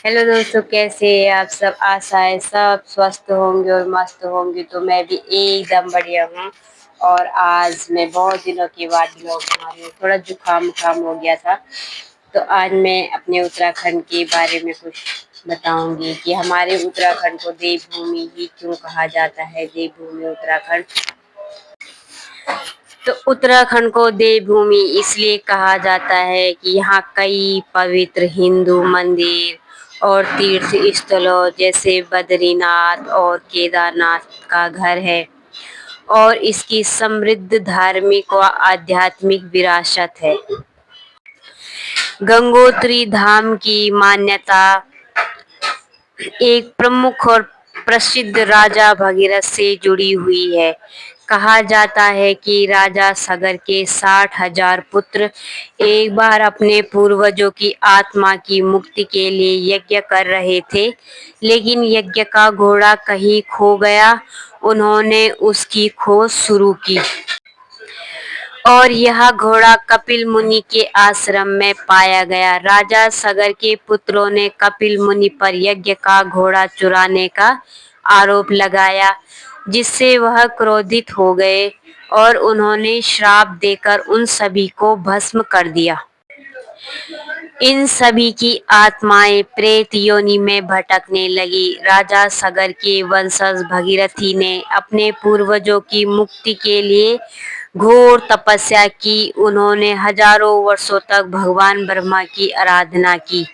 Hello दोस्तों, कैसे हैं आप सब। आशा है सब स्वस्थ होंगे और मस्त होंगे। तो मैं भी एकदम बढ़िया हूँ। और आज मैं बहुत दिनों के बाद ब्लॉग बना रही हूँ। थोड़ा जुकाम उखाम हो गया था। तो आज मैं अपने उत्तराखंड के बारे में कुछ बताऊंगी कि हमारे उत्तराखंड को देवभूमि ही क्यों कहा जाता है। देवभूमि उत्तराखंड। तो उत्तराखंड को देवभूमि इसलिए कहा जाता है कि यहाँ कई पवित्र हिंदू मंदिर और तीर्थ स्थलों जैसे बद्रीनाथ और केदारनाथ का घर है। और इसकी समृद्ध धार्मिक व आध्यात्मिक विरासत है। गंगोत्री धाम की मान्यता एक प्रमुख और प्रसिद्ध राजा भगीरथ से जुड़ी हुई है। कहा जाता है कि राजा सगर के 60,000 पुत्र एक बार अपने पूर्वजों की आत्मा की मुक्ति के लिए यज्ञ कर रहे थे, लेकिन यज्ञ का घोड़ा कहीं खो गया। उन्होंने उसकी खोज शुरू की और यह घोड़ा कपिल मुनि के आश्रम में पाया गया। राजा सगर के पुत्रों ने कपिल मुनि पर यज्ञ का घोड़ा चुराने का आरोप लगाया, जिससे वह क्रोधित हो गए और उन्होंने श्राप देकर उन सभी को भस्म कर दिया। इन सभी की आत्माएं प्रेत योनि में भटकने लगी। राजा सगर के वंशज भगीरथी ने अपने पूर्वजों की मुक्ति के लिए घोर तपस्या की। उन्होंने हजारों वर्षों तक भगवान ब्रह्मा की आराधना की।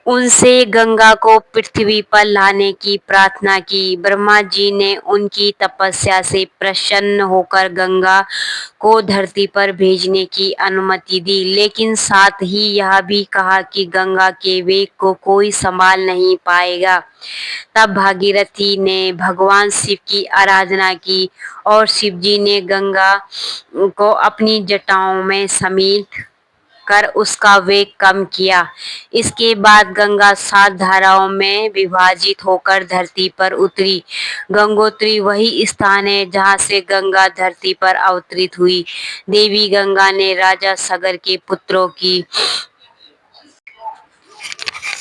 उनसे गंगा को पृथ्वी पर लाने की प्रार्थना की। ब्रह्मा जी ने उनकी तपस्या से प्रसन्न होकर गंगा को धरती पर भेजने की अनुमति दी, लेकिन साथ ही यह भी कहा कि गंगा के वेग को कोई संभाल नहीं पाएगा। तब भागीरथी ने भगवान शिव की आराधना की और शिव जी ने गंगा को अपनी जटाओं में समेट कर उसका वेग कम किया। इसके बाद गंगा 7 धाराओं में विभाजित होकर धरती पर उतरी। गंगोत्री वही स्थान है जहाँ से गंगा धरती पर अवतरित हुई। देवी गंगा ने राजा सगर के पुत्रों की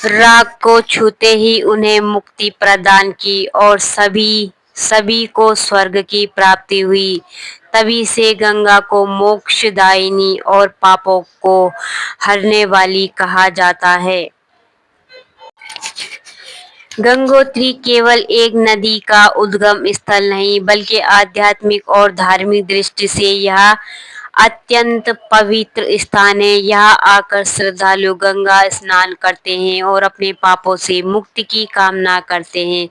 राख को छूते ही उन्हें मुक्ति प्रदान की और सभी सभी को स्वर्ग की प्राप्ति हुई। तभी से गंगा को मोक्षदायिनी और पापों को हरने वाली कहा जाता है। गंगोत्री केवल एक नदी का उद्गम स्थल नहीं, बल्कि आध्यात्मिक और धार्मिक दृष्टि से यह अत्यंत पवित्र स्थान है। यहाँ आकर श्रद्धालु गंगा स्नान करते हैं और अपने पापों से मुक्ति की कामना करते हैं।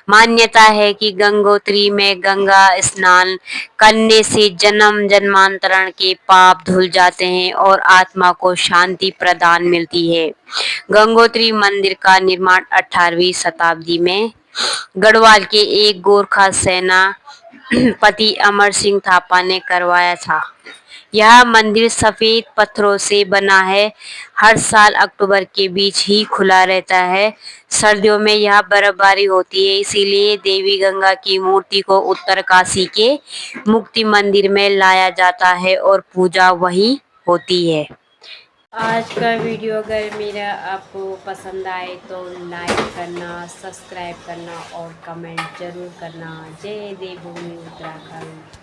मान्यता है कि गंगोत्री में गंगा स्नान करने से जन्म जन्मांतरण के पाप धुल जाते हैं और आत्मा को शांति प्रदान मिलती है। गंगोत्री मंदिर का निर्माण 18वीं शताब्दी में गढ़वाल के एक गोरखा सेनापति अमर सिंह थापा ने करवाया था। यह मंदिर सफेद पत्थरों से बना है। हर साल अक्टूबर के बीच ही खुला रहता है। सर्दियों में यह बर्फबारी होती है, इसीलिए देवी गंगा की मूर्ति को उत्तरकाशी के मुक्ति मंदिर में लाया जाता है और पूजा वहीं होती है। आज का वीडियो अगर मेरा आपको पसंद आए तो लाइक करना, सब्सक्राइब करना और कमेंट जरूर करना। जय देवभूमि उत्तराखंड।